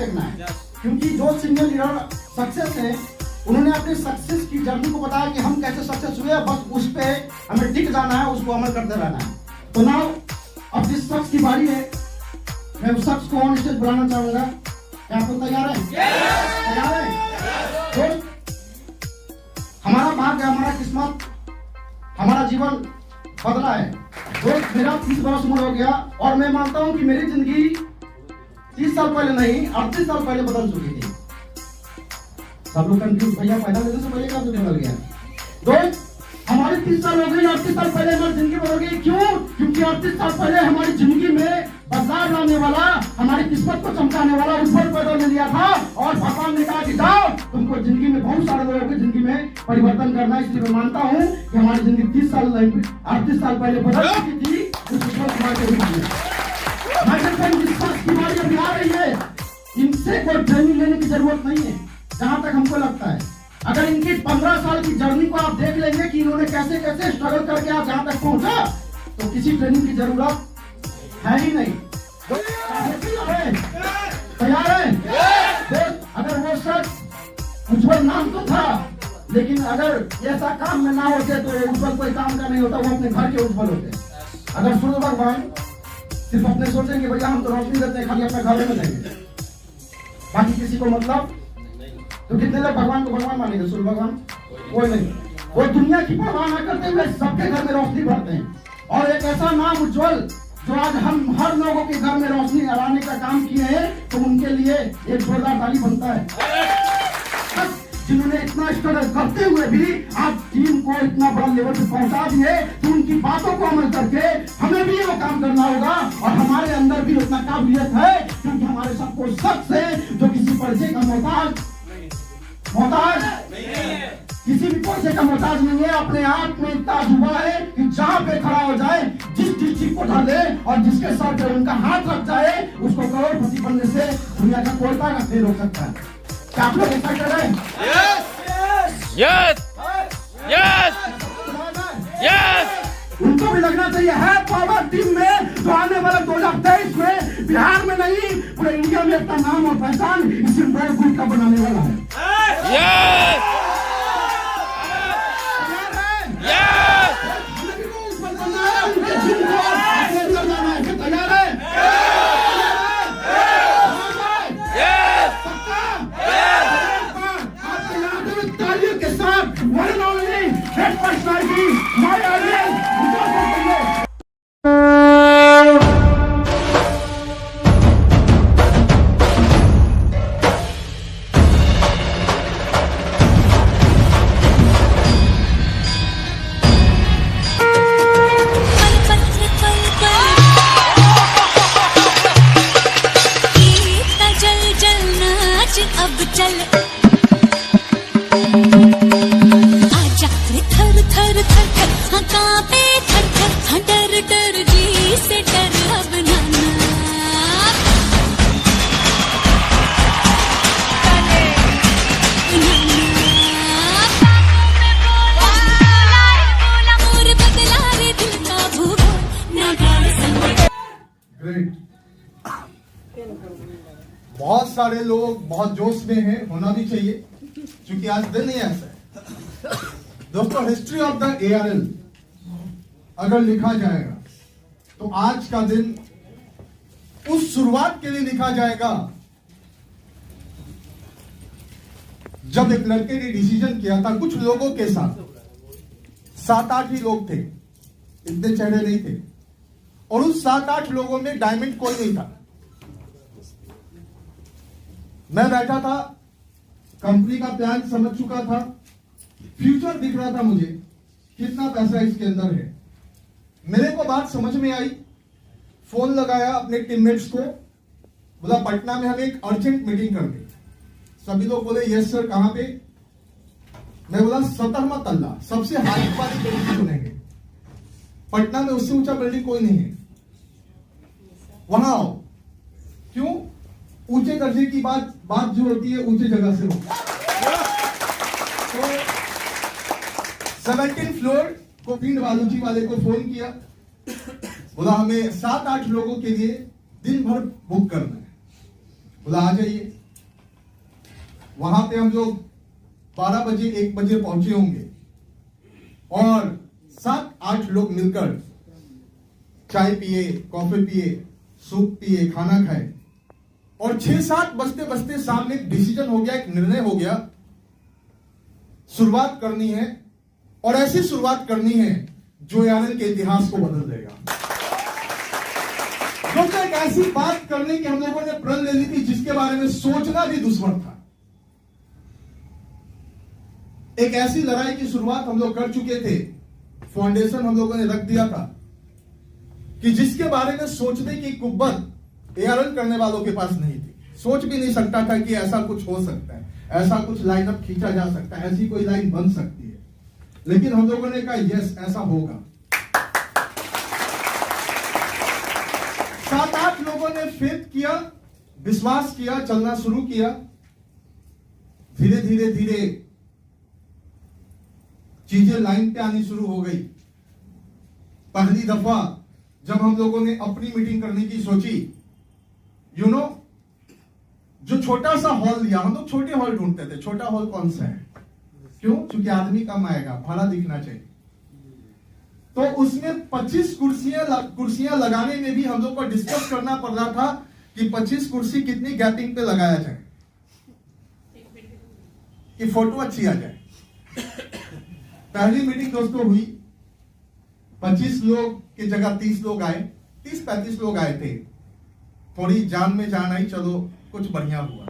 देखना है, क्योंकि जो सीनियर लीडर सक्सेस है उन्होंने अपनी सक्सेस की जर्नी को बताया कि हम कैसे सक्सेस हुए, बस उस पे हमें टिक जाना है, उसको अमल करते रहना है। तो नाउ अब जिस शख्स की बारी है मैं उस शख्स को ऑन स्टेज बुलाना चाहूंगा। क्या आप लोग तैयार हैं? तैयार हैं? तो हमारा भाग्य, हमारा किस्मत, हमारा जीवन बदला है। दोस्त मेरा 30 वर्ष उम्र हो गया और मैं मानता हूं कि मेरी जिंदगी 30 साल पहले नहीं 38 साल पहले बदल चुकी थी। सब लोग कंफ्यूज, भैया पैदा लेने से पहले क्या तुझे बदल गया? दोस्त हमारी 30 साल हो गई, 38 साल पहले हमारी जिंदगी बदल गई। क्यों? क्योंकि 38 साल पहले हमारी जिंदगी में बदलाव लाने वाला, हमारी किस्मत को चमकाने वाला ऊपर पैदा ले लिया था और भगवान ने कहा कि जाओ तुमको जिंदगी में बहुत सारे लोगों की जिंदगी में परिवर्तन करना है। इसलिए मैं मानता हूँ कि हमारी जिंदगी 30 साल 38 साल पहले बदल चुकी थी। अभी आ रही है, इनसे कोई ट्रेनिंग लेने की जरूरत नहीं है जहां तक हमको लगता है। अगर इनकी 15 साल की जर्नी को आप देख लेंगे कि इन्होंने कैसे कैसे स्ट्रगल करके आप जहां तक पहुंचा, तो किसी ट्रेनिंग की जरूरत है ही नहीं। तैयार है? अगर वो शख्स उज्जवल नाम तो था, लेकिन अगर ऐसा काम में ना होते तो उज्जवल कोई काम का नहीं होता, वो अपने घर के उज्जवल होते। अगर सूर्य भगवान सिर्फ अपने सोचेंगे भैया हम तो रोशनी देते हैं, खाली अपने घर में देंगे, बाकी किसी को मतलब, तो कितने लोग भगवान को भगवान मानेंगे? सूर्य भगवान कोई नहीं। वो दुनिया की परवाह न करते हुए सबके घर में रोशनी भरते हैं। और एक ऐसा नाम उज्जवल जो आज हम हर लोगों के घर में रोशनी लाने का काम किए हैं, तो उनके लिए एक जोरदार ताली बनता है। जिन्होंने इतना स्ट्रगल करते हुए भी आज टीम को इतना बड़ा लेवल पे पहुंचा दिए, तो उनकी बातों को अमल करके हमें भी वो काम करना होगा। और हमारे अंदर भी उतना काबिलियत है, क्योंकि हमारे साथ कोई शख्स है जो किसी परिचय का मोहताज किसी भी पैसे का मोहताज नहीं है। अपने आप में इतना हुआ है कि जहाँ पे खड़ा हो जाए, जिस डिस्ट्रिक्ट को उठा दे और जिसके सर पे उनका हाथ रख जाए, उसको करोड़पति बनने से दुनिया का कोई ताकत नहीं रोक सकता है। क्या आप लोग ऐसा कर रहे हैं? यस। उनको भी लगना चाहिए है पावर टीम में, जो आने वाले 2023 में बिहार में नहीं पूरे इंडिया में अपना नाम और पहचान इसी ग्रुप का बनाने वाला है। अब चल आजा थर थर थर थर, हाँ कांपे थर थर, हाँ डर डर जी से डर अब नाना। मोर बदला रे दिल का भूगोल ना गाल संग। बहुत सारे लोग बहुत जोश में हैं, होना भी चाहिए क्योंकि आज दिन ही ऐसा है। दोस्तों, हिस्ट्री ऑफ द ARL अगर लिखा जाएगा तो आज का दिन उस शुरुआत के लिए लिखा जाएगा जब एक लड़के ने डिसीजन किया था कुछ लोगों के साथ, 7-8 ही लोग थे, इतने चेहरे नहीं थे, और उस 7-8 लोगों में डायमंड कोई नहीं था। मैं बैठा था, कंपनी का प्लान समझ चुका था, फ्यूचर दिख रहा था मुझे, कितना पैसा इसके अंदर है। मेरे को बात समझ में आई, फोन लगाया अपने टीममेट्स को, बोला पटना में हमें एक अर्जेंट मीटिंग कर दे। सभी लोग बोले यस सर, कहां पे? मैं बोला 17वां तल्ला, सबसे हाईट वाली बिल्डिंग चुनेंगे, पटना में उससे ऊंचा बिल्डिंग कोई नहीं है, वहां आओ। क्यों? ऊंचे दर्जे की बात जो होती है ऊंचे जगह से हो। तो 17 फ्लोर को पिंड बालूची वाले को फोन किया, बोला हमें 7-8 लोगों के लिए दिन भर बुक करना है। बोला आ जाइए। वहां पे हम लोग 12 बजे 1 बजे पहुंचे होंगे और 7-8 लोग मिलकर चाय पिए, कॉफी पिए, सूप पिए, खाना खाए और 6-7 बजते बजते सामने एक डिसीजन हो गया, एक निर्णय हो गया, शुरुआत करनी है और ऐसी शुरुआत करनी है जो एआरएल के इतिहास को बदल देगा। दोस्तों, एक ऐसी बात करने की हम लोगों ने प्रण ले ली थी जिसके बारे में सोचना भी दुश्मन था। एक ऐसी लड़ाई की शुरुआत हम लोग कर चुके थे, फाउंडेशन हम लोगों ने रख दिया था कि जिसके बारे में सोचने की कुव्वत एआरएल करने वालों के पास नहीं थी। सोच भी नहीं सकता था कि ऐसा कुछ हो सकता है, ऐसा कुछ लाइनअप खींचा जा सकता है, ऐसी कोई लाइन बन सकती है। लेकिन हम लोगों ने कहा यस, ऐसा होगा। 7-8 लोगों ने फेथ किया, विश्वास किया, चलना शुरू किया। धीरे धीरे धीरे चीजें लाइन पे आनी शुरू हो गई। पहली दफा जब हम लोगों ने अपनी मीटिंग करने की सोची, जो छोटा सा हॉल लिया, हम लोग छोटे हॉल ढूंढते थे। छोटा हॉल कौन सा है? क्यों? क्योंकि आदमी कम आएगा, भरा दिखना चाहिए। तो उसमें 25 कुर्सियां लगाने में भी हम लोग को डिस्कस करना पड़ रहा था कि 25 कुर्सी कितनी गैपिंग पे लगाया जाए कि फोटो अच्छी आ जाए। पहली मीटिंग दोस्तों हुई, 25 लोग की जगह 30 लोग आए, 30-35 लोग आए थे। थोड़ी जान में जान आई, चलो कुछ बढ़िया हुआ।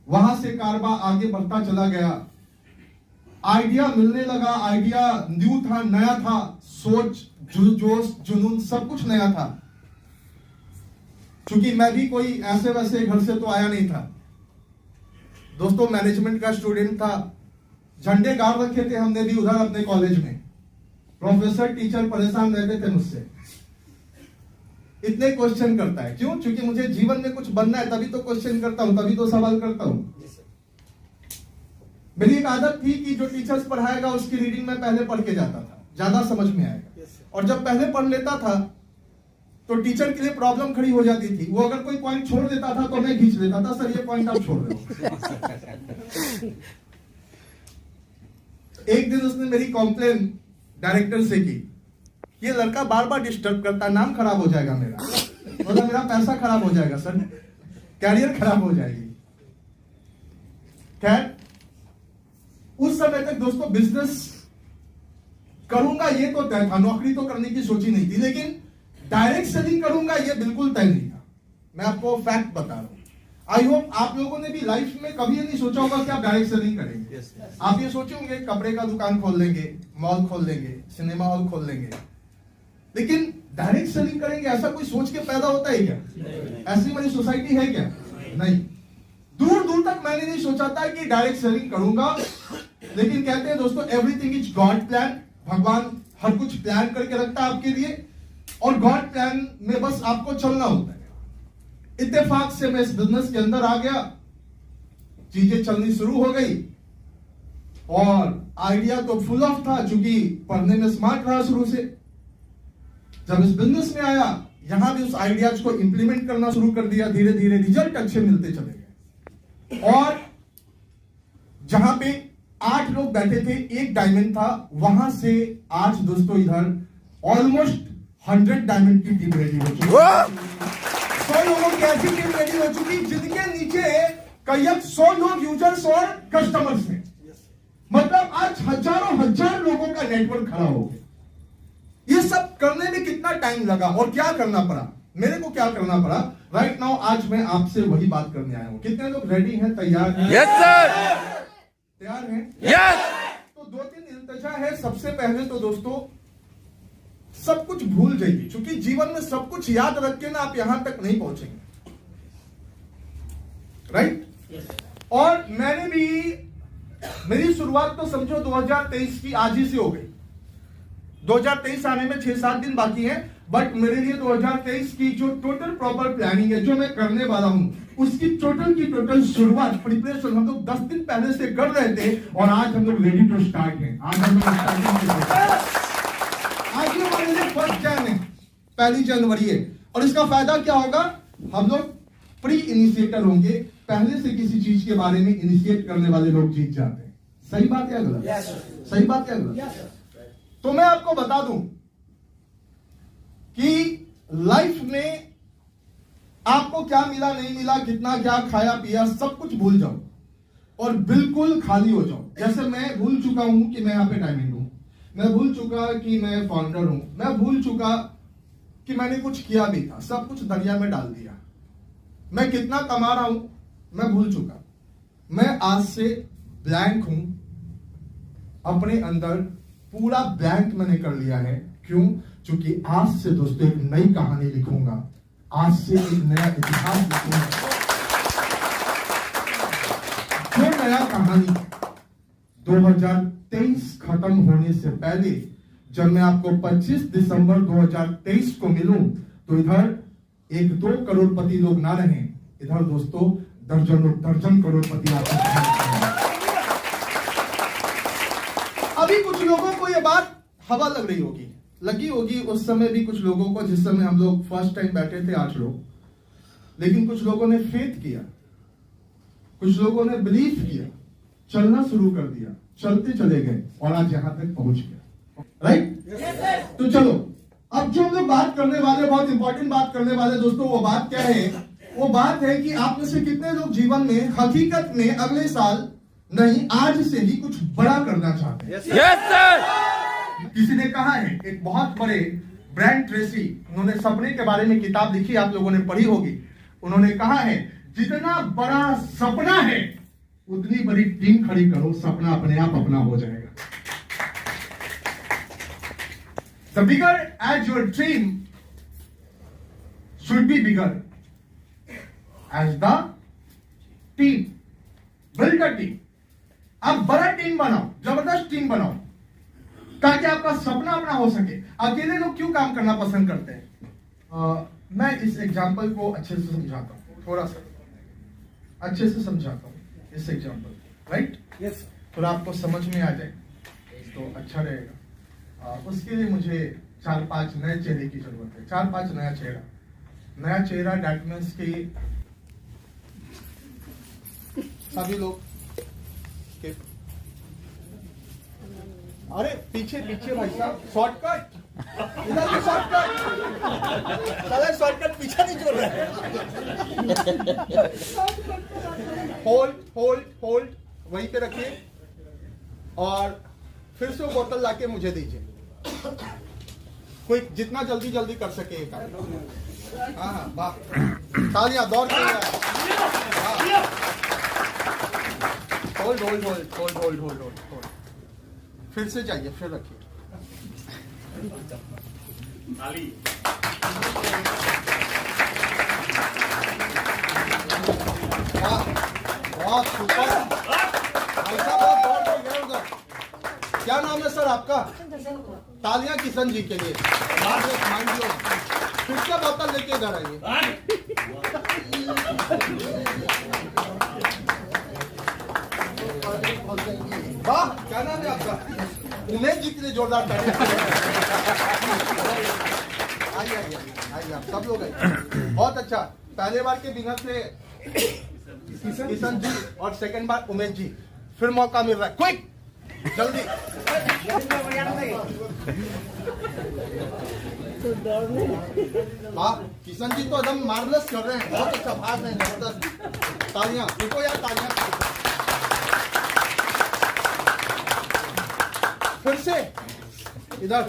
वहां से कारवा आगे बढ़ता चला गया, आइडिया मिलने लगा। आइडिया न्यू था, नया था, सोच, जोश, जुनून सब कुछ नया था। क्योंकि मैं भी कोई ऐसे वैसे घर से तो आया नहीं था दोस्तों, मैनेजमेंट का स्टूडेंट था। झंडे गाड़ रखे थे हमने भी उधर अपने कॉलेज में। प्रोफेसर टीचर परेशान रहते थे मुझसे, इतने क्वेश्चन करता है। क्यों? क्योंकि मुझे जीवन में कुछ बनना है, तभी तो क्वेश्चन करता हूं, तभी तो सवाल करता हूं। मेरी एक आदत थी कि जो टीचर्स पढ़ाएगा उसकी रीडिंग में पहले पढ़ के जाता था, ज्यादा समझ में आएगा। और जब पहले पढ़ लेता था तो टीचर के लिए प्रॉब्लम खड़ी हो जाती थी। वो अगर कोई पॉइंट छोड़ देता था तो मैं खींच लेता था, सर ये पॉइंट आप छोड़ दो। एक दिन उसने मेरी कॉम्प्लेन डायरेक्टर से की, ये लड़का बार बार डिस्टर्ब करता, नाम खराब हो जाएगा मेरा, मतलब मेरा पैसा खराब हो जाएगा सर, कैरियर खराब हो जाएगी। खैर, उस समय तक दोस्तों बिजनेस करूंगा ये तो तय था, नौकरी तो करने की सोची नहीं थी, लेकिन डायरेक्ट सेलिंग करूंगा ये बिल्कुल तय नहीं था। मैं आपको फैक्ट बता रहा हूं। आई होप आप लोगों ने भी लाइफ में कभी ये नहीं सोचा होगा कि आप डायरेक्ट सेलिंग करेंगे। आप ये सोचे होंगे कपड़े का दुकान खोल लेंगे, मॉल खोल लेंगे, सिनेमा हॉल खोल लेंगे, लेकिन डायरेक्ट सेलिंग करेंगे ऐसा कोई सोच के पैदा होता है क्या? ऐसी हमारी सोसाइटी है क्या? नहीं। दूर दूर तक मैंने नहीं सोचा था कि डायरेक्ट सेलिंग करूंगा, लेकिन कहते हैं दोस्तों एवरीथिंग इज गॉड प्लान। भगवान हर कुछ प्लान करके रखता है आपके लिए और गॉड प्लान में बस आपको चलना होता है। इत्तेफाक से मैं इस बिजनेस के अंदर आ गया, चीजें चलनी शुरू हो गई और आइडिया तो फुल ऑफ था, क्योंकि पढ़ने में स्मार्ट रहा शुरू से। जब इस बिजनेस में आया, यहां भी उस आइडियाज को इंप्लीमेंट करना शुरू कर दिया। धीरे धीरे रिजल्ट अच्छे मिलते चले गए और जहां पे 8 लोग बैठे थे, एक डायमंड था, वहां से आज दोस्तों इधर ऑलमोस्ट 100 डायमंड की टीम रेडी हो चुकी है। 100 लोगों की ऐसी टीम रेडी हो चुकी जिनके नीचे करीब 100 लोग यूजर्स और कस्टमर्स हैं। मतलब आज हजारों हजार लोगों का नेटवर्क खड़ा हो गया। ये सब करने में कितना टाइम लगा और क्या करना पड़ा? मेरे को क्या करना पड़ा? राइट नाउ आज मैं आपसे वही बात करने आया हूं। कितने लोग रेडी हैं, तैयार हैं? Yes sir. तैयार हैं? यस। तो 2-3 इल्तजा है। सबसे पहले तो दोस्तों सब कुछ भूल जाइए, क्योंकि जीवन में सब कुछ याद रख के ना आप यहां तक नहीं पहुंचेंगे। राइट? और मैंने भी, मेरी शुरुआत तो समझो 2023 की आज ही से हो गई। 2023 आने में 6-7 दिन बाकी हैं, बट मेरे लिए 2023 की जो टोटल प्रॉपर प्लानिंग है, जो मैं करने वाला हूं, उसकी टोटल की टोटल शुरुआत, प्रिपरेशन हम लोग 10 दिन पहले से कर रहे थे और आज हम लोग रेडी टू स्टार्ट हैं। आज हम लोग स्टार्टिंग, आज ये हमारे लिए 1 जनवरी है, 1 जनवरी है। और इसका फायदा क्या होगा? हम लोग प्री इनिशिएटर होंगे, पहले से किसी चीज के बारे में इनिशिएट करने वाले लोग जीत जाते हैं। सही बात है गलत? सही बात है गलत? तो मैं आपको बता दूं कि लाइफ में आपको क्या मिला नहीं मिला, कितना क्या खाया पिया, सब कुछ भूल जाओ और बिल्कुल खाली हो जाओ। जैसे मैं भूल चुका हूं कि मैं यहां पे डायमंड हूं, मैं भूल चुका कि मैं फाउंडर हूं, मैं भूल चुका कि मैंने कुछ किया भी था, सब कुछ दरिया में डाल दिया। मैं कितना कमा रहा हूं मैं भूल चुका। मैं आज से ब्लैंक हूं, अपने अंदर पूरा ब्लैंक मैंने कर लिया है। क्यों? क्योंकि आज से दोस्तों एक नई कहानी लिखूंगा, आज से एक नया इतिहास लिखूंगा। जो नया कहानी 2023 खत्म होने से पहले, जब मैं आपको 25 दिसंबर 2023 को मिलूं, तो इधर 1-2 करोड़पति लोग ना रहें, इधर दोस्तों दर्जनों दर्जन करोड़पति आपको। अभी कुछ लोगों को यह बात हवा लगी होगी उस समय भी कुछ लोगों को, जिस समय हम लोग फर्स्ट टाइम बैठे थे 8 लोग, लेकिन कुछ लोगों ने फेथ किया, कुछ लोगों ने बिलीव किया, चलना शुरू कर दिया, चलते चले गए और आज यहां तक पहुंच गया। राइट? तो चलो अब जो हम लोग बात करने वाले, बहुत इंपॉर्टेंट बात करने वाले दोस्तों, वो बात क्या है? वो बात है कि आप में से कितने लोग जीवन में हकीकत में अगले साल नहीं, आज से ही कुछ बड़ा करना चाहते हैं? Yes sir. किसी ने कहा है, एक बहुत बड़े ब्रायन ट्रेसी, उन्होंने सपने के बारे में किताब लिखी, आप लोगों ने पढ़ी होगी। उन्होंने कहा है, जितना बड़ा सपना है उतनी बड़ी टीम खड़ी करो, सपना अपने आप अपना हो जाएगा। The bigger as your dream should be bigger as the team. Build a team. आप बड़ा टीम बनाओ, जबरदस्त टीम बनाओ, ताकि आपका सपना अपना हो सके। अकेले लोग क्यों काम करना पसंद करते हैं? मैं इस एग्जाम्पल को अच्छे से समझाता हूँ, थोड़ा सा अच्छे से समझाता हूँ इस एग्जाम्पल। राइट? यस। थोड़ा आपको समझ में आ जाए तो अच्छा रहेगा। उसके लिए मुझे 4-5 नए चेहरे की जरूरत है। 4-5 नया चेहरा डैट मीन्स कि सभी लोग के, अरे पीछे भाई साहब, शॉर्टकट इधर से, शॉर्टकट पीछे नहीं छोड़ रहा है। होल्ड वहीं पे रखिए और फिर से वो बोतल लाके मुझे दीजिए। कोई जितना जल्दी कर सके एक। हाँ, वाह, तालियां, दौड़ के होल्ड। फिर से जाइए, फिर रखिए। बहुत सुपर, ऐसा बहुत दौड़ के गए उधर। क्या नाम है सर आपका? तालियां किशन जी के लिए। फिर से बोतल लेके इधर आइए। वाह, क्या नाम है आपका? उमेश जी के लिए जोरदार तालियां। आइए आप सब लोग आइए। बहुत अच्छा। पहले बार के विनर थे किशन जी और सेकंड बार उमेश जी। फिर मौका मिल रहा है, क्विक जल्दी। वाह, किशन जी तो एकदम मार्वलस कर रहे हैं, बहुत अच्छा भाग रहे हैं, जबरदस्त। तालियां, देखो यार, तालियां। फिर से इधर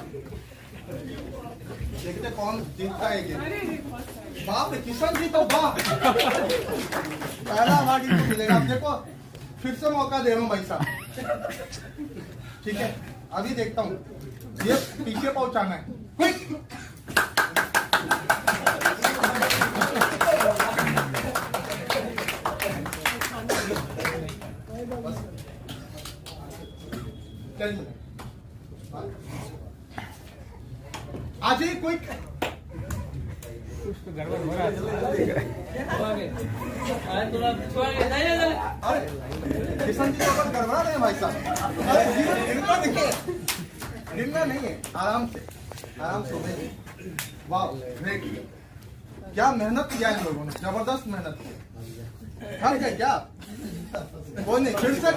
देखते कौन जीतता है गेम। बाप रे, किशन जी तो वाह, पहला अवार्ड इनको मिलेगा। आप देखो, फिर से मौका दे रहा हूं भाई साहब। ठीक है, अभी देखता हूं, ये पीछे पहुंचाना है, क्विक। आज ही क्विक। गड़बड़ हो रहा है। अरे किशन जी तो गड़बड़ा रहे हैं भाई साहब। गिरना नहीं है, आराम से उमेश। वाह, ग्रेट। क्या मेहनत किया इन लोगों ने, जबरदस्त मेहनत की। थक गए क्या? कोई नहीं, फिर से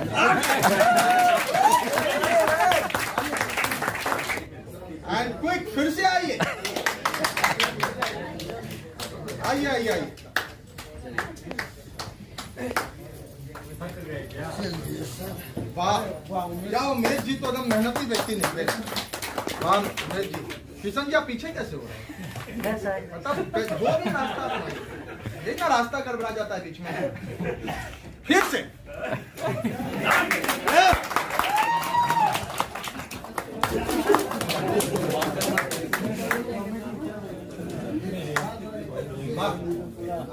एंड क्विक, फिर से आइए आइए आइए आइए। वाह क्या उमेश जी तो एकदम मेहनती व्यक्ति निकले। वाह उमेश जी। किशन जी आप पीछे कैसे हो रहे हैं? मतलब जो भी रास्ता देखा, रास्ता गड़बड़ा जाता है बीच में। फिर से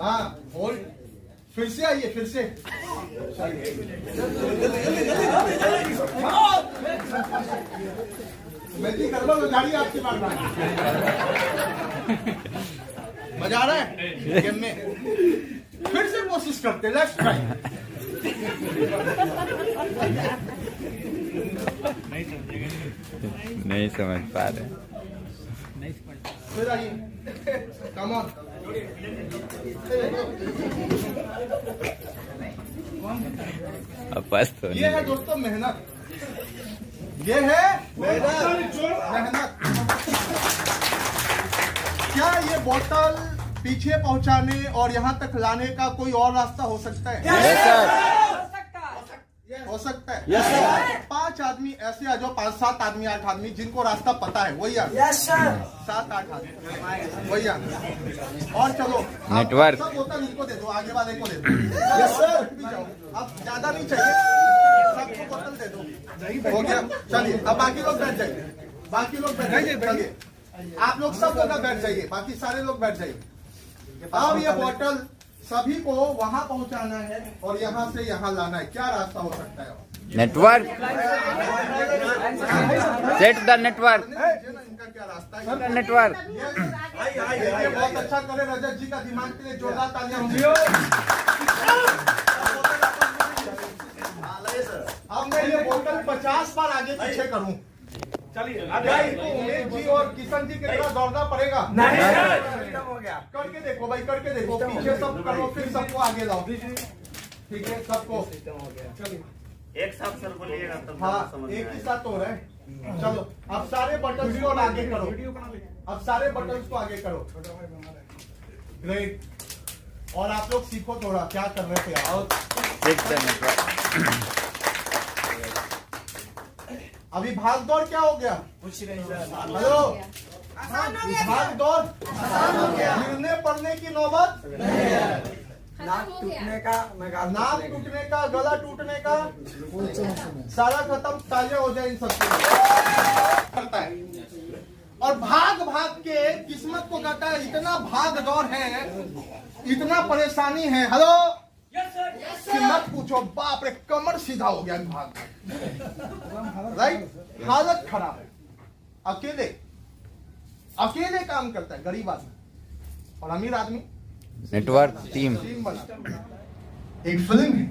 हाँ, और फिर से आइए, फिर से मेरी गड़बड़ हो जा रही है आपकी बात में। मजा आ रहा है गेम में? फिर से कोशिश करते, लेट्स ट्राई। नहीं समझ पा रहे। फिर आइए, कम ऑन। अब बस तो ये है दोस्तों मेहनत, ये है मेहनत। क्या ये बोतल पीछे पहुंचाने और यहाँ तक लाने का कोई और रास्ता हो सकता है? हो सकता है। 5 आदमी ऐसे आ जाओ, 5-7 आदमी, 8 आदमी जिनको रास्ता पता है वही आना। 7-8 आदमी वही आना। और चलो नेटवर्क। सब बोतल इनको दे दो, आगे वाले को दे दो। Yes sir. अब ज्यादा नहीं चाहिए, सबको बोतल दे दो। हो गया, चलिए अब बाकी लोग बैठ जाइए, बाकी लोग बैठ जाइए। चलिए आप लोग सब लोग बैठ जाइए, बाकी सारे लोग बैठ जाइए। अब ये बोतल सभी को वहां पहुंचाना है और यहाँ से यहाँ लाना है। क्या रास्ता हो सकता है? नेटवर्क, सेट द नेटवर्क, इनका क्या रास्ता है? नेटवर्क। ये बहुत अच्छा करे रजत जी का दिमाग के लिए जोरदार तालियां होंगी। अब मैं ये बोतल 50 बार आगे पीछे करूं। चलिए उमेश जी और किशन जी की तरह दौड़ना पड़ेगा। नहीं हो गया। करके देखो भाई, करके देखो। पीछे सब करो, फिर सबको आगे लाओ। ठीक है, सबको चलिए एक साथ सर बोलिएगा तब हाँ, एक ही साथ हो रहा है। चलो अब सारे बटन्स को आगे करो, अब सारे बटन्स को आगे करो। ग्रेट। और आप लोग सीखो थोड़ा क्या कर रहे थे। Set the network. अभी भाग दौड़ क्या हो गया? हेलो, भाग दौड़ गिरने पड़ने की नौबत, नाक टूटने का, गला टूटने का, सारा खत्म। तालियां हो जाए इन सबके करता है। और भाग भाग के किस्मत को कहता है। इतना भाग दौड़ है, इतना परेशानी है। हेलो कि मत पूछो, बाप रे, कमर सीधा हो गया भाग। राइट, हालत खराब है। अकेले अकेले काम करता है गरीब आदमी और अमीर आदमी नेटवर्क टीम बना। एक फिल्म है,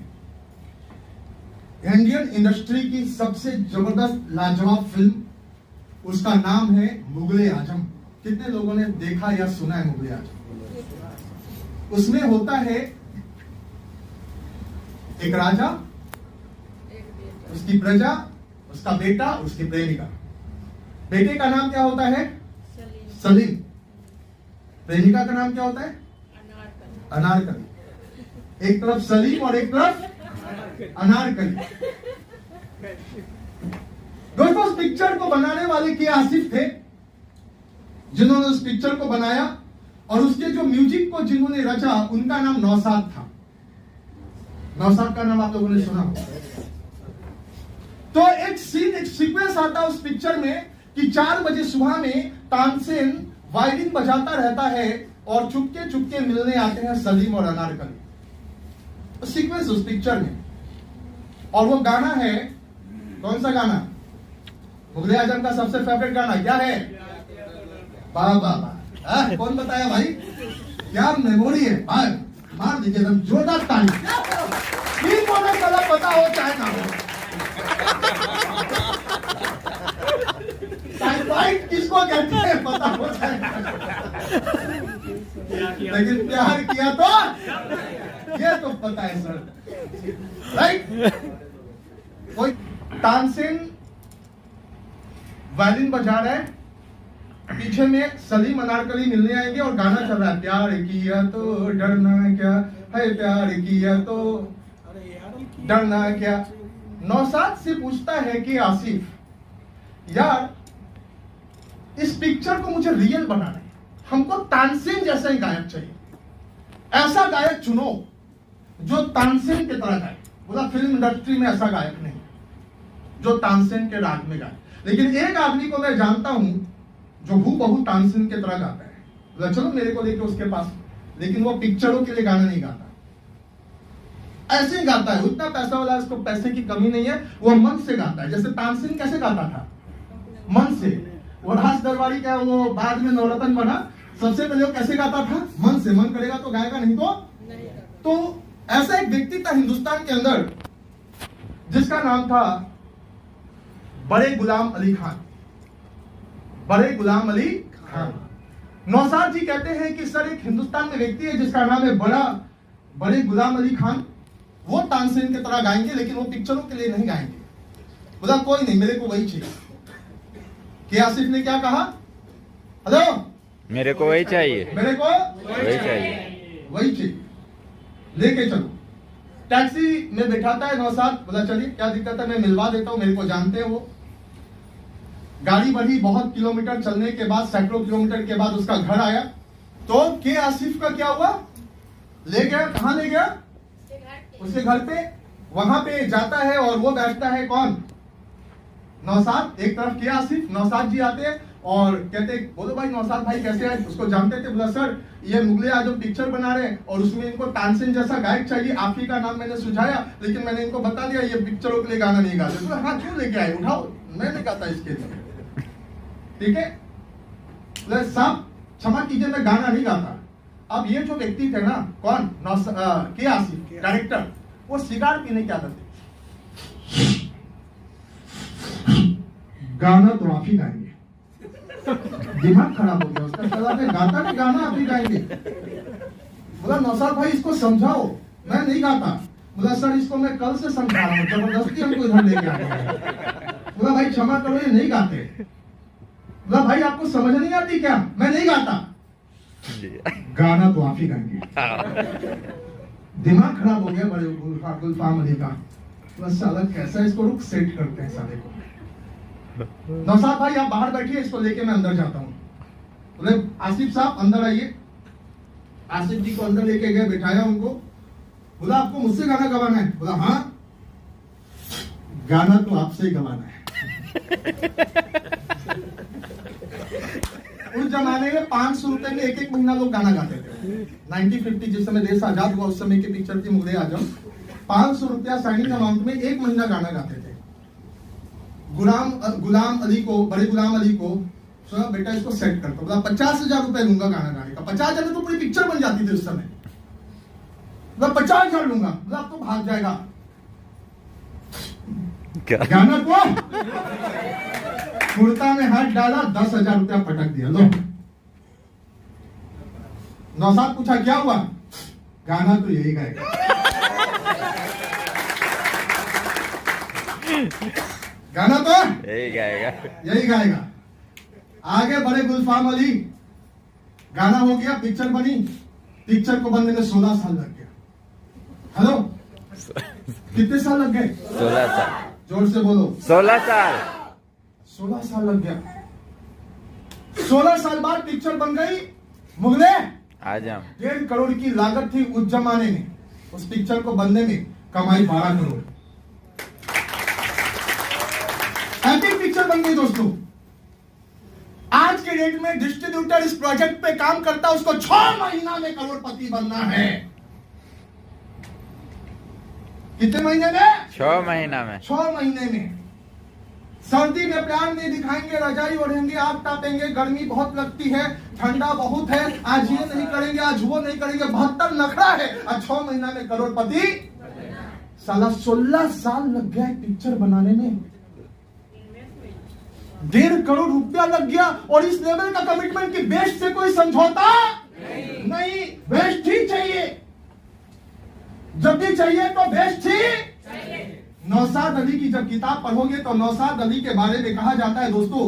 इंडियन इंडस्ट्री की सबसे जबरदस्त लाजवाब फिल्म, उसका नाम है मुगले आजम। कितने लोगों ने देखा या सुना है मुगले आजम? उसमें होता है एक राजा, उसकी प्रजा, उसका बेटा, उसकी प्रेमिका। बेटे का नाम क्या होता है? सलीम। प्रेमिका का नाम क्या होता है? अनारकली। एक तरफ सलीम और एक तरफ अनारकली। दोस्तों, उस पिक्चर को बनाने वाले के आसिफ थे, जिन्होंने उस पिक्चर को बनाया, और उसके जो म्यूजिक को जिन्होंने रचा उनका नाम नौशाद था। नौशाद का नाम आप लोगों ने सुना। तो एक सीन, एक सीक्वेंस आता है उस पिक्चर में कि 4 बजे सुबह में तानसेन वायलिन बजाता रहता है और चुपके चुपके मिलने आते हैं सलीम और अनारकली। सीक्वेंस उस पिक्चर में, और वो गाना है, कौन सा गाना? मुगले आजम का सबसे फेवरेट गाना क्या है? बाबा बा। कौन बताया भाई? क्या मेमोरी है भाई, मार दीजिए एकदम जोरदार ताली। तीन बोलने वाला पता हो चाहे ना हो। टाइफाइड किसको कहते हैं पता हो चाहे ना हो। लेकिन प्यार किया तो ये तो पता है सर, राइट। कोई तानसेन वायलिन बजा रहा है, पीछे में सलीम अनारकली मिलने आएंगे और गाना चल रहा है, प्यार किया तो डरना क्या है, प्यार किया तो डरना क्या। नौशाद से पूछता है कि आसिफ यार इस पिक्चर को मुझे रियल बनाना है, हमको तानसेन जैसा ही गायक चाहिए, ऐसा गायक चुनो जो तानसेन की तरह गाए। बोला फिल्म इंडस्ट्री में ऐसा गायक नहीं जो तानसेन के राग में गाए, लेकिन एक आदमी को मैं जानता हूं जो हूबहू तानसेन की तरह गाता है। बोला चलो मेरे को लेके उसके पास, लेकिन वो पिक्चरों के लिए गाना नहीं गाता, ऐसे ही गाता है। उतना पैसा वाला, इसको पैसे की कमी नहीं है, वो मन से गाता है। जैसे तानसेन कैसे गाता था, मन से। वो राज दरबारी क्या, वो बाद में नवरत्न बना, सबसे पहले वो कैसे गाता था, मन से। मन करेगा तो गाएगा, नहीं तो ऐसा एक व्यक्ति था हिंदुस्तान के अंदर जिसका नाम था बड़े गुलाम अली खान। बड़े गुलाम अली खान। नौशाद जी कहते हैं कि सर एक हिंदुस्तान में व्यक्ति है जिसका नाम है बड़े गुलाम अली खान, वो तानसेन की तरह गाएंगे लेकिन वो पिक्चरों के लिए नहीं गाएंगे। बोला कोई नहीं, मेरे को वही चाहिए। कि आसिफ ने क्या कहा, हेलो मेरे को वही चाहिए, मेरे को वही चाहिए, वही चाहिए, लेके चलो। टैक्सी में बैठाता है नौशाद, बोला चलिए क्या दिक्कत है, मैं मिलवा देता हूं, मेरे को जानते हैं वो। गाड़ी बढ़ी, बहुत किलोमीटर चलने के बाद, सैकड़ों किलोमीटर के बाद उसका घर आया। तो के आसिफ का क्या हुआ, ले गया, कहां ले गया, उसके घर पे। वहां पे जाता है और वो बैठता है कौन, नौशाद। एक तरफ के आसिफ, नौशाद जी आते हैं और कहते बोलो भाई नौशाद भाई कैसे है, उसको जानते थे। बोला सर ये मुगले आजम पिक्चर बना रहे हैं और उसमें इनको तानसेन जैसा गायक चाहिए, आप ही का नाम मैंने सुझाया, लेकिन मैंने इनको बता दिया ये पिक्चरों के लिए गाना नहीं गाते। तो हाँ क्यों लेके आए, उठाओ, मैं नहीं गाता इसके लिए, ठीक है। साहब क्षमा कीजिए मैं गाना नहीं गाता। अब ये जो व्यक्ति थे ना, कौन, के आसिफ डायरेक्टर, वो सिगार पीने की आदत है। गाना तो आप ही गाएंगे, दिमाग खराब हो गया उसका, चला के गाता नहीं, गाना आप ही गाएंगे। बोला नौशाद भाई इसको समझाओ, मैं नहीं गाता। बोला सर इसको मैं कल से समझा रहा हूँ, जबरदस्ती हमको इधर लेके आ गया। बोला भाई क्षमा करो ये नहीं गाते। बोला भाई आपको समझ नहीं आती क्या, मैं नहीं गाता। गाना तो आप ही गाएंगे। दिमाग खराब हो गया बड़े गुलफाम अली का। बस साला कैसा इसको रुक सेट करते हैं साले को। नौशाद भाई आप बाहर बैठिए, इसको लेके मैं अंदर जाता हूँ। बोले आसिफ साहब अंदर आइए। आसिफ जी को अंदर लेके गए, बिठाया उनको। बोला आपको मुझसे गाना गवाना है। बोला हाँ, गाना तो आपसे ही गवाना है। उस जमाने में 500 रुपए में एक महीना लोग गाना गाते थे। 1950 जिस समय देश आजाद हुआ उस समय की पिक्चर थी मुगले आजम। 500 रुपया साइनिंग अमाउंट में एक महीना गाना गाते थे। गुलाम अली को, बड़े गुलाम अली को बेटा इसको सेट कर दो। बोला 50,000 रुपए लूंगा गाना गाने का। 50,000 में तो पूरी पिक्चर बन जाती थी उस समय। बोला 50,000 लूंगा। बोला अब तो भाग जाएगा क्या गाना को। कुर्ता में हाथ डाला, 10,000 रुपया पटक दिया। लो। नौशाद पूछा क्या हुआ, गाना तो यही गाएगा। गाना तो यही गाएगा, यही गाएगा। आगे बड़े गुलफाम अली, गाना हो गया, पिक्चर बनी। पिक्चर को बनने में 16 साल लग गया। हेलो कितने साल लग गए, 16 साल, जोर से बोलो। 16 साल, 16 साल लग गया। 16 साल बाद पिक्चर बन गई मुगले आजम। 1.5 करोड़ की लागत थी उस जमाने में। उस पिक्चर को बनने में कमाई 12 करोड़। एपिक पिक्चर बन गई दोस्तों। आज के डेट में डिस्ट्रीब्यूटर इस प्रोजेक्ट पे काम करता है, उसको 6 महीना में करोड़पति बनना है। कितने महीने में, 6 महीना में, 6 महीने में। सर्दी में प्यार नहीं दिखाएंगे, रजाई ओढ़ेंगे, आग तापेंगे, गर्मी बहुत लगती है, ठंडा बहुत है, आज ये नहीं करेंगे, आज वो नहीं करेंगे, 72 नखरा है, और 6 महीना में करोड़पति। साला 16 साल लग गया पिक्चर बनाने में, 1.5 करोड़ रुपया लग गया। और इस लेवल का कमिटमेंट की बेस से कोई समझौता नहीं। जब भी चाहिए तो बेस्ट थी। नौशाद अली की जब किताब पढ़ोगे तो नौशाद अली के बारे में कहा जाता है दोस्तों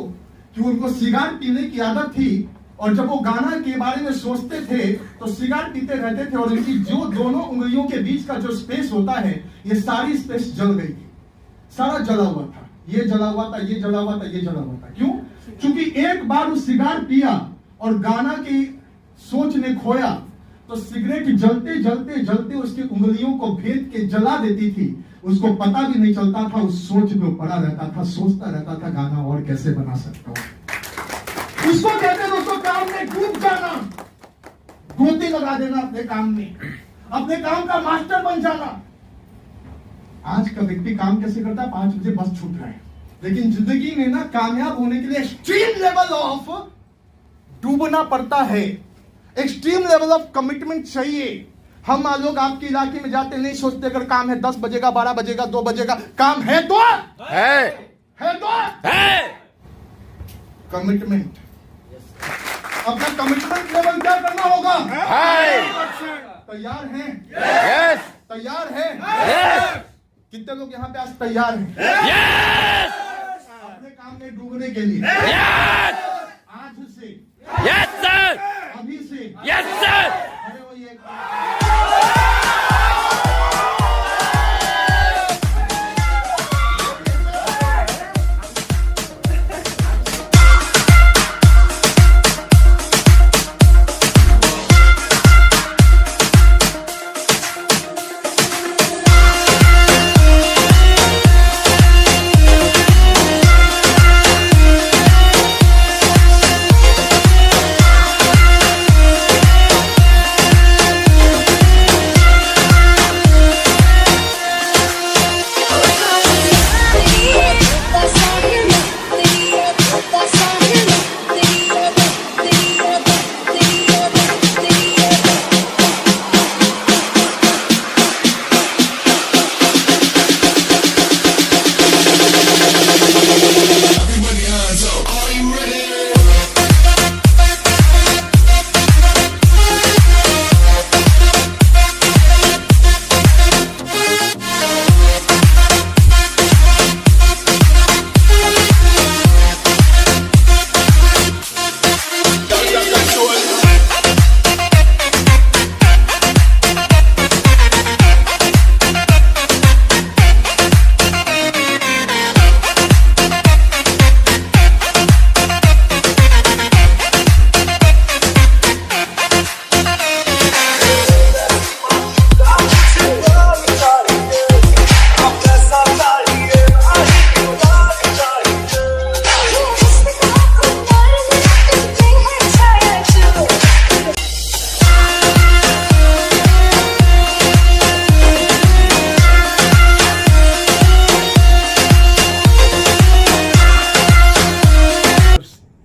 कि उनको सिगारेट पीने की आदत थी, और जब वो गाना के बारे में सोचते थे तो सिगारेट पीते रहते थे, और इनकी जो दोनों उंगलियों के बीच का जो स्पेस होता है, ये सारी स्पेस जल गई थी, सारा जला हुआ था, ये जला हुआ था, ये जला हुआ था, ये जला हुआ था। क्यों? क्योंकि एक बार वो सिगारेट पिया और गाना की सोच ने खोया, तो सिगरेट जलते जलते जलते उसकी उंगलियों को भेद के जला देती थी। उसको पता भी नहीं चलता था, उस सोच में पड़ा रहता था, सोचता रहता था गाना और कैसे बना सकता हूं। उसको कहते हैं दोस्तों काम में डूब जाना, गोती लगा देना अपने काम में, अपने काम का मास्टर बन जाना। आज का व्यक्ति काम कैसे करता है? 5 बजे बस छूट रहा है, लेकिन जिंदगी में ना कामयाब होने के लिए एक्सट्रीम लेवल ऑफ डूबना पड़ता है, एक्सट्रीम लेवल ऑफ कमिटमेंट चाहिए। हम लोग आपके इलाके में जाते नहीं सोचते अगर काम है 10 बजेगा, 12 बजेगा, 2 बजेगा, काम है तो है तो है कमिटमेंट। अपना कमिटमेंट लेवल क्या करना होगा? तैयार हैं? तैयार हैं? कितने लोग यहाँ पे आज तैयार हैं? अपने काम में डूबने के लिए? आज से? अभी से? अरे वो ये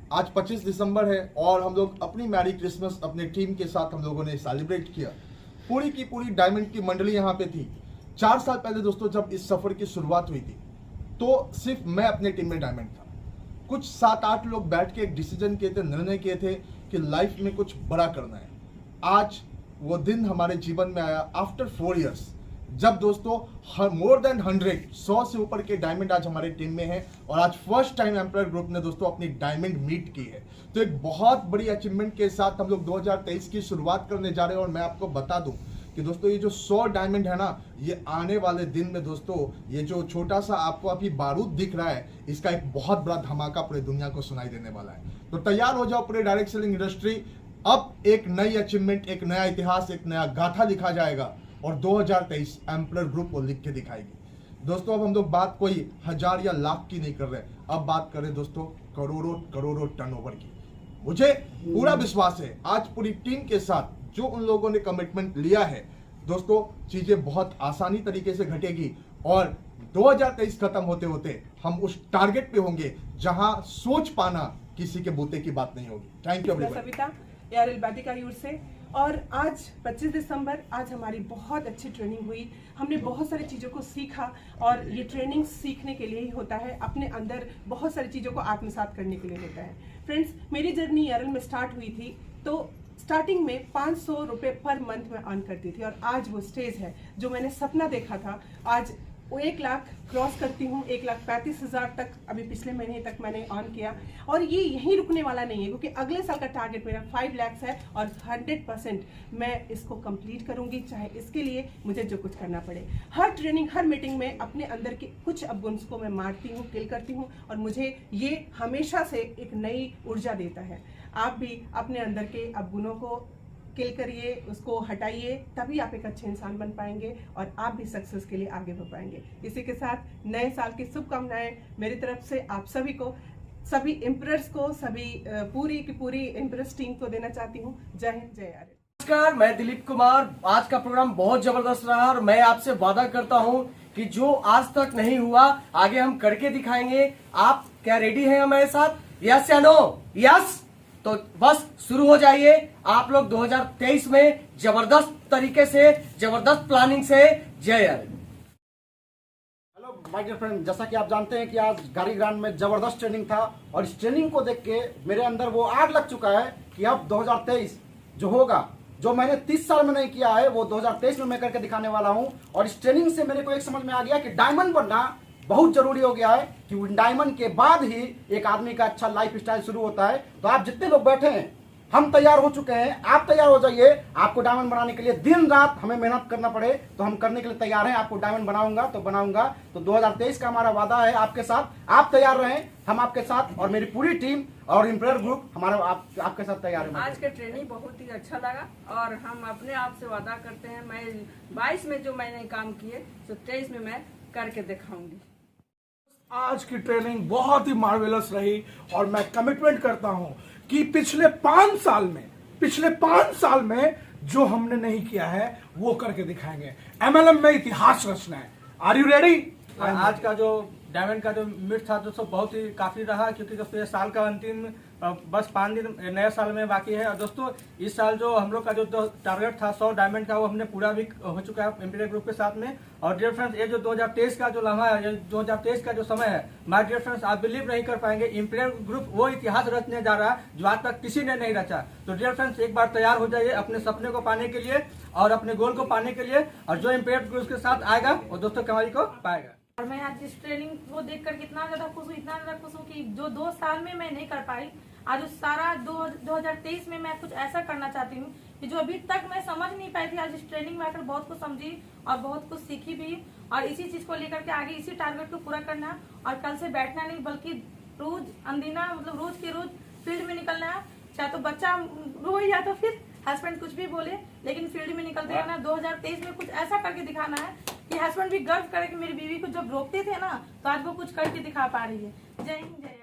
आज 25 दिसंबर है और हम लोग अपनी मैरी क्रिसमस अपने टीम के साथ हम लोगों ने सेलिब्रेट किया। पूरी की पूरी डायमंड की मंडली यहाँ पे थी। 4 साल पहले दोस्तों जब इस सफर की शुरुआत हुई थी तो सिर्फ मैं अपने टीम में डायमंड था। कुछ 7-8 लोग बैठ के एक डिसीजन किए थे, निर्णय किए थे कि लाइफ में कुछ बड़ा करना है। आज वो दिन हमारे जीवन में आया आफ्टर 4 इयर्स, जब दोस्तों मोर देन 100 से ऊपर के डायमंड आज हमारे टीम में है और आज फर्स्ट टाइम एम्पायर ग्रुप ने दोस्तों अपनी डायमंड मीट की है। तो एक बहुत बड़ी अचीवमेंट के साथ हम लोग 2023 की शुरुआत करने जा रहे हैं। और मैं आपको बता दूं कि दोस्तों ये जो 100 डायमंड है ना, ये आने वाले दिन में दोस्तों ये जो छोटा सा आपको अभी बारूद दिख रहा है, इसका एक बहुत बड़ा धमाका पूरी दुनिया को सुनाई देने वाला है। तो तैयार हो जाओ पूरे डायरेक्ट सेलिंग इंडस्ट्री। अब एक नई अचीवमेंट, एक नया इतिहास, एक नया गाथा लिखा जाएगा और 2023 एम्पायर ग्रुप को लिख के दिखाएगी। दोस्तों अब हम लोग बात कोई 1000 या लाख की नहीं कर रहे, अब बात करें दोस्तों करोड़ों करोड़ों टर्नओवर की। मुझे पूरा विश्वास है आज पूरी टीम के साथ जो उन लोगों ने कमिटमेंट लिया है दोस्तों, चीजें बहुत आसानी तरीके से घटेगी और 2023 खत्म होते होते हम उस टारगेट पे होंगे जहां सोच पाना किसी के बूते की बात नहीं होगी। Thank you Savita ARL Batika your से। और आज 25 दिसंबर आज हमारी बहुत अच्छी ट्रेनिंग हुई। हमने बहुत सारी चीज़ों को सीखा और ये ट्रेनिंग सीखने के लिए ही होता है, अपने अंदर बहुत सारी चीज़ों को आत्मसात करने के लिए होता है। फ्रेंड्स, मेरी जर्नी एआरएल में स्टार्ट हुई थी तो स्टार्टिंग में 500 रुपये पर मंथ में अर्न करती थी, और आज वो स्टेज है जो मैंने सपना देखा था, आज वो 1 लाख क्रॉस करती हूँ। 1,35,000 तक अभी पिछले महीने तक मैंने अर्न किया, और ये यहीं रुकने वाला नहीं है, क्योंकि अगले साल का टारगेट मेरा 5 लाख है, और 100% मैं इसको कंप्लीट करूँगी, चाहे इसके लिए मुझे जो कुछ करना पड़े। हर ट्रेनिंग, हर मीटिंग में अपने अंदर के कुछ अवगुण को मैं मारती हूँ, किल करती हूँ, और मुझे ये हमेशा से एक नई ऊर्जा देता है। आप भी अपने अंदर के अवगुणों को किल करिए, उसको हटाइए, तभी आप एक अच्छे इंसान बन पाएंगे और आप भी सक्सेस के लिए आगे बढ़ पाएंगे। इसी के साथ नए साल की शुभकामनाएं मेरी तरफ से आप सभी को, सभी इम्प्रेस को, सभी पूरी की पूरी इम्प्रेस टीम को देना चाहती हूँ। जय हिंद, जय आर्य। नमस्कार, मैं दिलीप कुमार। आज का प्रोग्राम बहुत जबरदस्त रहा, और मैं आपसे वादा करता हूं कि जो आज तक नहीं हुआ आगे हम करके दिखाएंगे। आप क्या रेडी हैं हमारे साथ? यस या नो? यस, तो बस शुरू हो जाइए। आप लोग 2023 में जबरदस्त तरीके से, जबरदस्त प्लानिंग से। जय आर्य। हेलो माय डियर फ्रेंड, जैसा कि आप जानते हैं कि आज गाड़ी ग्रांड में जबरदस्त ट्रेनिंग था, और इस ट्रेनिंग को देख के मेरे अंदर वो आग लग चुका है कि अब 2023 जो होगा, जो मैंने 30 साल में नहीं किया है, वो 2023 में मैं करके दिखाने वाला हूं। और इस ट्रेनिंग से मेरे को एक समझ में आ गया कि डायमंड बनना बहुत जरूरी हो गया है, कि डायमंड के बाद ही एक आदमी का अच्छा लाइफ स्टाइल शुरू होता है। तो आप जितने लोग बैठे हैं, हम तैयार हो चुके हैं, आप तैयार हो जाइए। आपको डायमंड बनाने के लिए दिन रात हमें मेहनत करना पड़े तो हम करने के लिए तैयार हैं। आपको डायमंड बनाऊंगा तो बनाऊंगा। तो 2023 का हमारा वादा है आपके साथ। आप तैयार रहें, हम आपके साथ, और मेरी पूरी टीम और इम्प्रेयर ग्रुप हमारा आपके साथ तैयार है। आज का ट्रेनिंग बहुत ही अच्छा लगा, और हम अपने आप से वादा करते हैं, मैं 22 में जो मैंने काम किए तो 23 में मैं करके दिखाऊंगी। आज की ट्रेनिंग बहुत ही मार्वेलस रही, और मैं कमिटमेंट करता हूं कि पिछले 5 साल में जो हमने नहीं किया है वो करके दिखाएंगे। MLM में इतिहास रचना है। Are you ready? आज का जो डायमंड का जो मीट था दोस्तों बहुत ही काफी रहा, क्योंकि दोस्तों ये साल का अंतिम बस 5 दिन नए साल में बाकी है। और दोस्तों इस साल जो हम लोग का जो टारगेट था 100 डायमंड का, वो हमने पूरा भी हो चुका है इम्पीरियल ग्रुप के साथ में। और डियर फ्रेंड्स, ये जो 2023 का जो लम्हा है, 2023 का जो समय है, माय डियर फ्रेंड्स, आप बिलीव नहीं कर पाएंगे, इम्पीरियल ग्रुप वो इतिहास रचने जा रहा है जो आज तक किसी ने नहीं रचा। तो डियर फ्रेंड्स, एक बार तैयार हो जाइए अपने सपने को पाने के लिए और अपने गोल को पाने के लिए, और जो इम्पीरियल ग्रुप के साथ आएगा वो दोस्तों कमाई को पाएगा। और मैं आज इस ट्रेनिंग को देखकर इतना ज्यादा खुश हूँ, इतना ज्यादा खुश हूँ कि जो 2 साल में मैं नहीं कर पाई, आज उस सारा 2023 में मैं कुछ ऐसा करना चाहती हूँ कि जो अभी तक मैं समझ नहीं पाई थी, आज इस ट्रेनिंग में आकर बहुत कुछ समझी और बहुत कुछ सीखी भी। और इसी चीज को लेकर के आगे इसी टारगेट को पूरा करना, और कल से बैठना नहीं, बल्कि रोज अंदिना, मतलब रोज के रोज फील्ड में निकलना है। चाहे तो बच्चा रोए या तो फिर हस्बैंड कुछ भी बोले, लेकिन फील्ड में निकलते रहना। 2023 में कुछ ऐसा करके दिखाना है कि हस्बैंड भी गर्व करे कि मेरी बीवी को जब रोकते थे ना, तो आज वो कुछ करके दिखा पा रही है। जय हिंद, जय